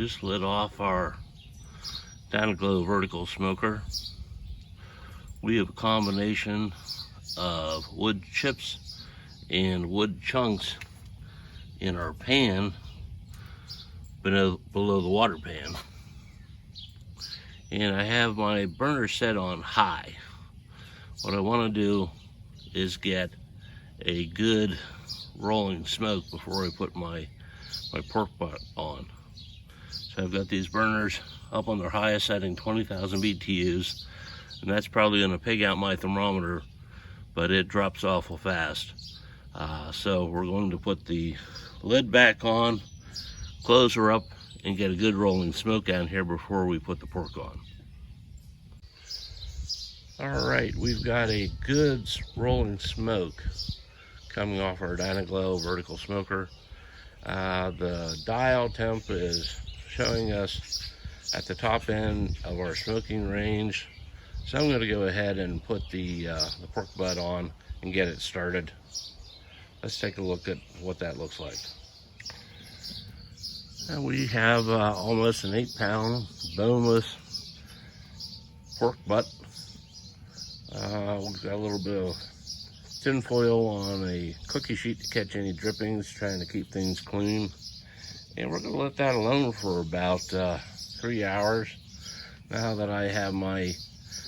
just lit off our Dyna Glo vertical smoker. We have a combination of wood chips and wood chunks in our pan below the water pan. And I have my burner set on high. What I want to do is get a good rolling smoke before I put my pork butt on. So I've got these burners up on their highest setting, 20,000 BTUs, and that's probably going to pig out my thermometer, but it drops awful fast. So we're going to put the lid back on, close her up, and get a good rolling smoke down here before we put the pork on. All right, we've got a good rolling smoke coming off our Dyna Glo vertical smoker. The dial temp is showing us at the top end of our smoking range. So I'm going to go ahead and put the pork butt on and get it started. Let's take a look at what that looks like. And we have almost an 8-pound boneless pork butt. We've got a little bit of tin foil on a cookie sheet to catch any drippings, trying to keep things clean. And we're going to let that alone for about 3 hours. Now that I have my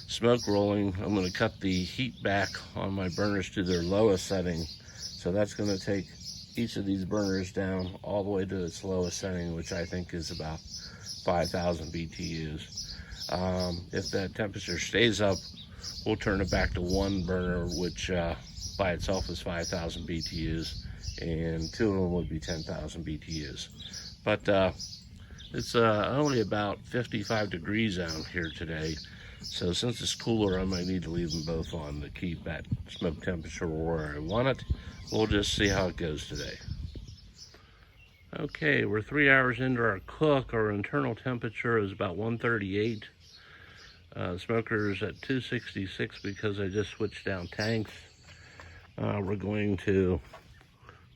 smoke rolling, I'm going to cut the heat back on my burners to their lowest setting. So that's going to take each of these burners down all the way to its lowest setting, which I think is about 5,000 BTUs. If that temperature stays up, we'll turn it back to one burner, which by itself is 5,000 BTUs, and two of them would be 10,000 BTUs. But it's only about 55 degrees out here today, so since it's cooler, I might need to leave them both on to keep that smoke temperature where I want it. We'll just see how it goes today. Okay, we're 3 hours into our cook. Our internal temperature is about 138. Smoker is at 266 because I just switched down tanks. We're going to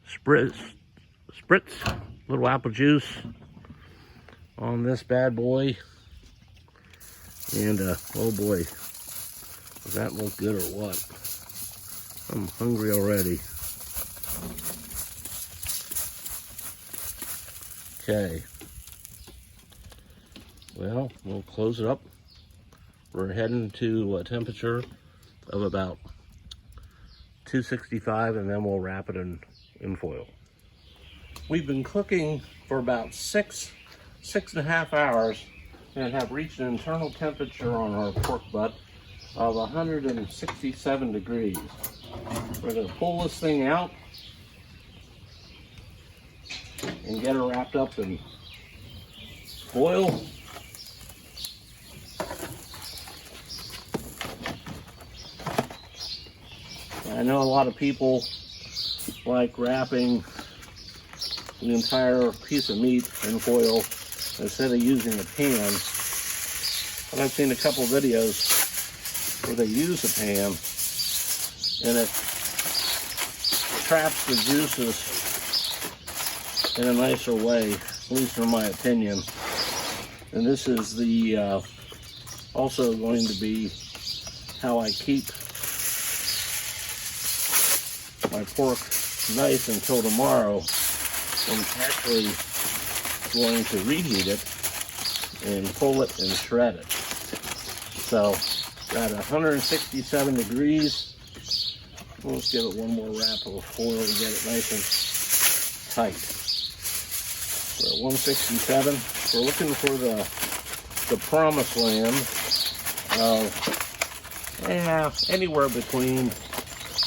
spritz a little apple juice on this bad boy. And oh boy, does that look good or what? I'm hungry already. Okay. Well, we'll close it up. We're heading to a temperature of about 265, and then we'll wrap it in foil. We've been cooking for about six and a half hours and have reached an internal temperature on our pork butt of 167 degrees. We're going to pull this thing out and get her wrapped up in foil. I know a lot of people like wrapping the entire piece of meat in foil instead of using a pan. But I've seen a couple of videos where they use a pan and it traps the juices in a nicer way, at least in my opinion. And this is the also going to be how I keep my pork nice until tomorrow. I'm actually going to reheat it and pull it and shred it. So got 167 degrees. Let's give it one more wrap of foil to get it nice and tight. So 167. We're looking for the promised land of anywhere between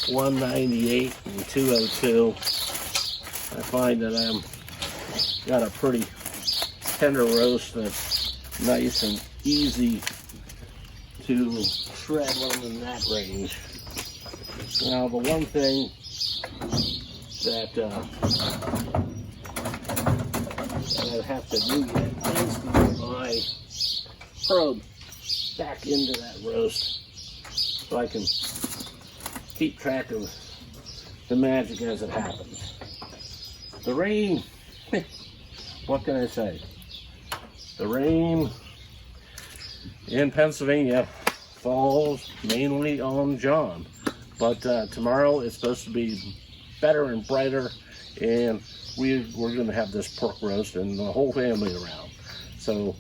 198 and 202. I find that I'm got a pretty tender roast that's nice and easy to shred when I'm in that range. Now the one thing that I have to do is get my probe back into that roast so I can keep track of the magic as it happens. The rain, what can I say? The rain in Pennsylvania falls mainly on John, but tomorrow it's supposed to be better and brighter, and we're going to have this pork roast and the whole family around. So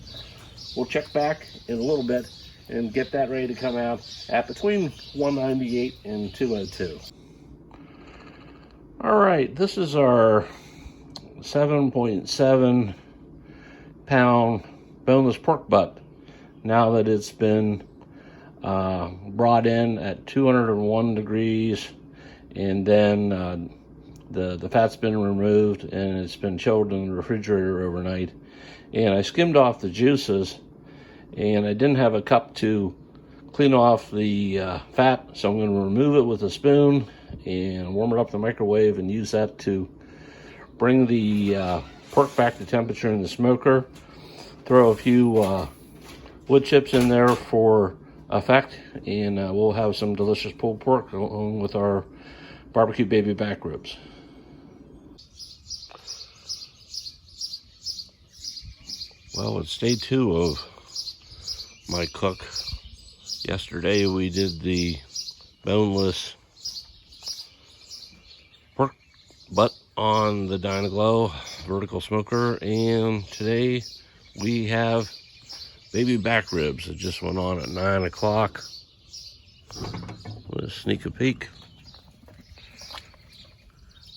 we'll check back in a little bit and get that ready to come out at between 198 and 202. All right, this is our 7.7 pound boneless pork butt. Now that it's been brought in at 201 degrees, and then the fat's been removed and it's been chilled in the refrigerator overnight, and I skimmed off the juices, and I didn't have a cup to clean off the fat, so I'm going to remove it with a spoon and warm it up in the microwave and use that to bring the pork back to temperature in the smoker. Throw a few wood chips in there for effect, and we'll have some delicious pulled pork along with our barbecue baby back ribs. Well, it's day 2 of my cook. Yesterday we did the boneless pork butt on the Dyna Glo vertical smoker, and today we have baby back ribs. It just went on at 9 o'clock. Let's sneak a peek.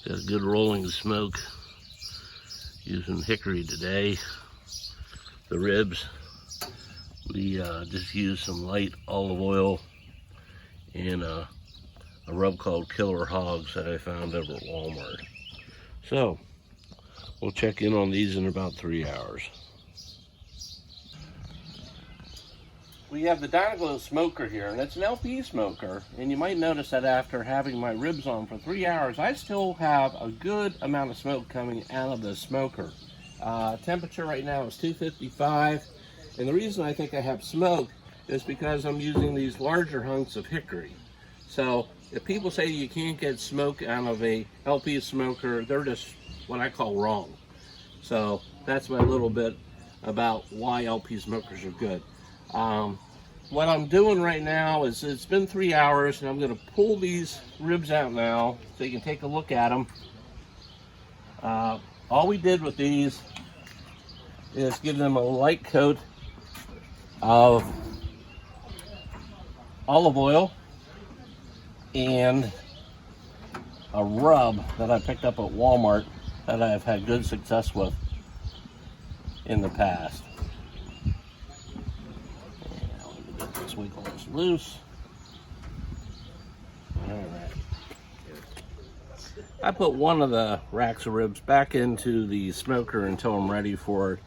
Got a good rolling smoke. Using hickory today. The ribs, we just used some light olive oil and a rub called Killer Hogs that I found over at Walmart. So we'll check in on these in about 3 hours. We have the Dyna Glo smoker here, and it's an LP smoker, and you might notice that after having my ribs on for 3 hours, I still have a good amount of smoke coming out of the smoker. Temperature right now is 255, and the reason I think I have smoke is because I'm using these larger hunks of hickory. So if people say you can't get smoke out of a LP smoker, they're just what I call wrong. So that's my little bit about why LP smokers are good. What I'm doing right now is, it's been 3 hours, and I'm going to pull these ribs out now so you can take a look at them. All we did with these is give them a light coat of olive oil and a rub that I picked up at Walmart that I've had good success with in the past. Get this wiggles loose. All right. I put one of the racks of ribs back into the smoker until I'm ready for it.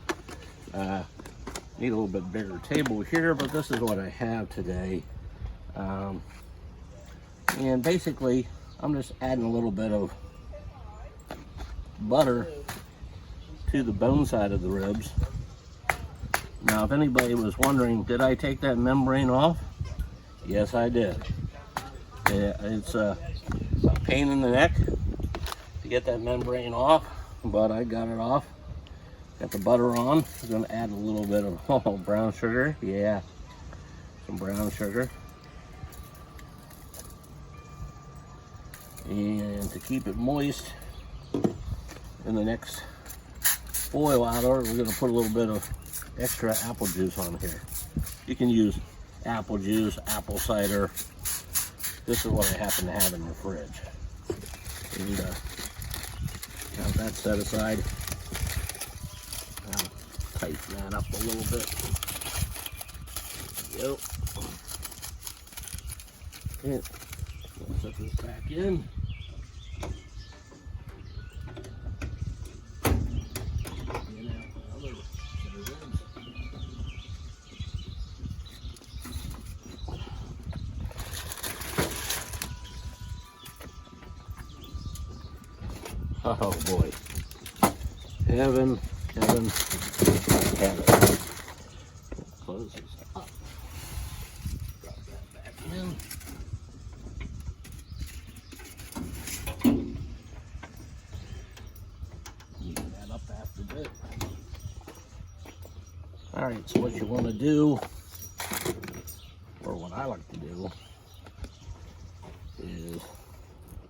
Need a little bit bigger table here, but this is what I have today. And basically, I'm just adding a little bit of butter to the bone side of the ribs. Now, if anybody was wondering, did I take that membrane off? Yes, I did. It's a pain in the neck to get that membrane off, but I got it off. Got the butter on. I'm going to add a little bit of brown sugar. Yeah, some brown sugar. And to keep it moist, in the next boil out of it, we're going to put a little bit of extra apple juice on here. You can use apple juice, apple cider. This is what I happen to have in the fridge. And have that set aside. I'll tighten that up a little bit. There we go. Okay, let's set this back in. Oh boy. Heaven, heaven, heaven. Close this up. Drop that back in. Move that up after a bit. All right, so what you want to do, or what I like to do, is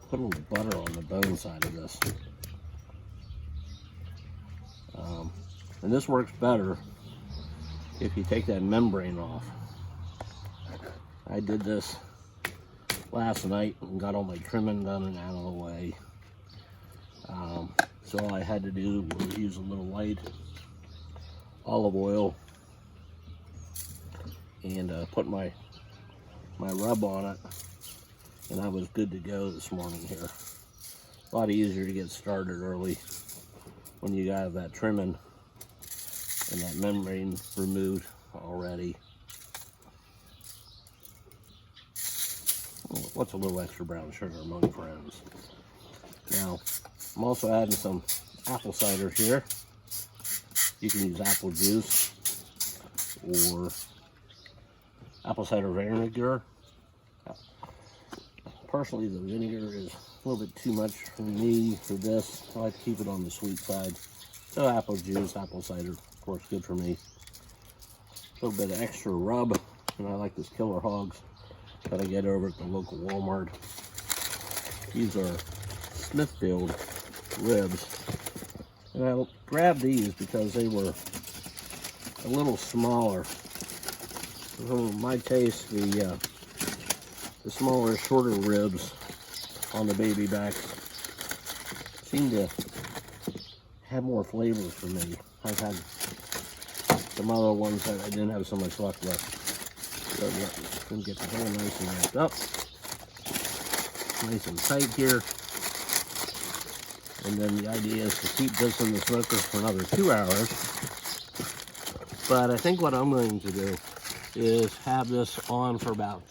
put a little butter on the bone side of this. And this works better if you take that membrane off. I did this last night and got all my trimming done and out of the way. So all I had to do was use a little light olive oil and put my rub on it, and I was good to go this morning here. A lot easier to get started early when you got that trimming and that membrane removed already. What's a little extra brown sugar among friends? Now, I'm also adding some apple cider here. You can use apple juice or apple cider vinegar. Personally, the vinegar is a little bit too much for me for this. I like to keep it on the sweet side. So apple juice, apple cider, of course, good for me. A little bit of extra rub, and I like this Killer Hogs that I get over at the local Walmart. These are Smithfield ribs, and I grabbed these because they were a little smaller. For my taste, the smaller, shorter ribs on the baby back seem to have more flavor for me. I've had some other ones that I didn't have so much luck with. So yeah, going to get the whole nice and wrapped up. Nice and tight here. And then the idea is to keep this in the smoker for another 2 hours. But I think what I'm going to do is have this on for about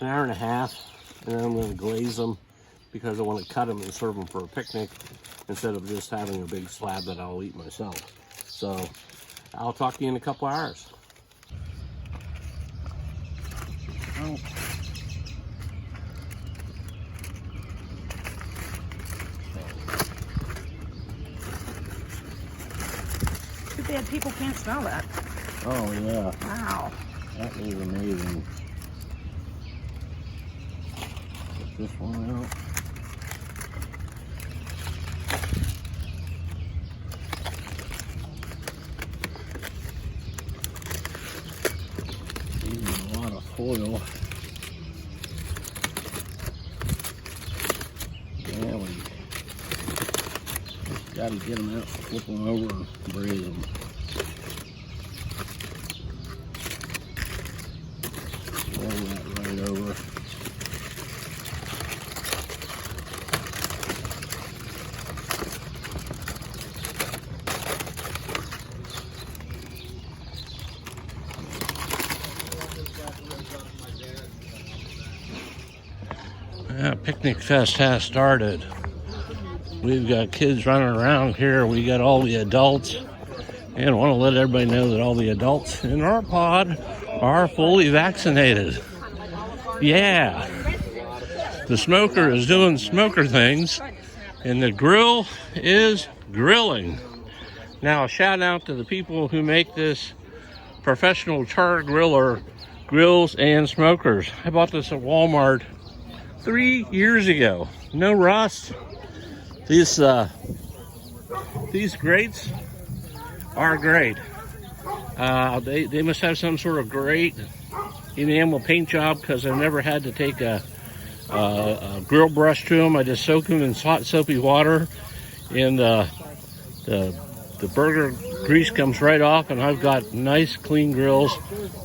an hour and a half, and then I'm going to glaze them because I want to cut them and serve them for a picnic instead of just having a big slab that I'll eat myself. So I'll talk to you in a couple hours. Oh. Too bad people can't smell that. Oh yeah. Wow. That is amazing. Get this one out. Using a lot of foil. Yeah, we just got to get them out, flip them over, and braise them. Roll that right over. Yeah, Picnic Fest has started. We've got kids running around here. We got all the adults. And I want to let everybody know that all the adults in our pod are fully vaccinated. Yeah. The smoker is doing smoker things, and the grill is grilling. Now, a shout out to the people who make this professional char griller grills and smokers. I bought this at Walmart 3 years ago. No rust. These grates are great. They must have some sort of great enamel paint job because I've never had to take a grill brush to them. I just soak them in hot soapy water, and the burger grease comes right off, and I've got nice clean grills.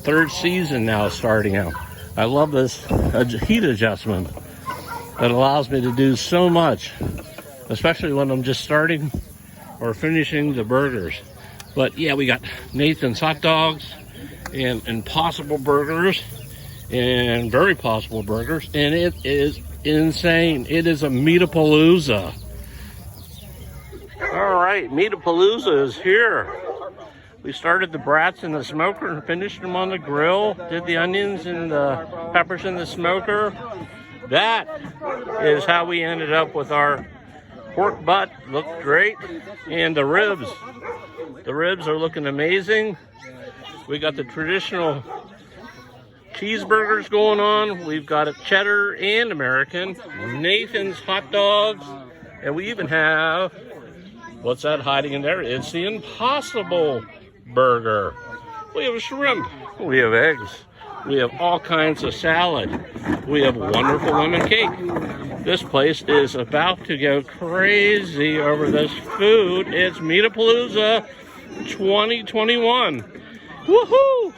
Third season now starting out. I love this heat adjustment that allows me to do so much, especially when I'm just starting or finishing the burgers. But yeah, we got Nathan's hot dogs and Impossible burgers and Very Possible burgers, and it is insane. It is a Meatapalooza. All right, Meatapalooza is here. We started the brats in the smoker and finished them on the grill. Did the onions and the peppers in the smoker. That is how we ended up with our pork butt. Looked great. And the ribs. The ribs are looking amazing. We got the traditional cheeseburgers going on. We've got a cheddar and American. Nathan's hot dogs. And we even have, what's that hiding in there? It's the Impossible Burger. We have shrimp. We have eggs. We have all kinds of salad. We have wonderful lemon cake. This place is about to go crazy over this food. It's Meatapalooza 2021. Woohoo!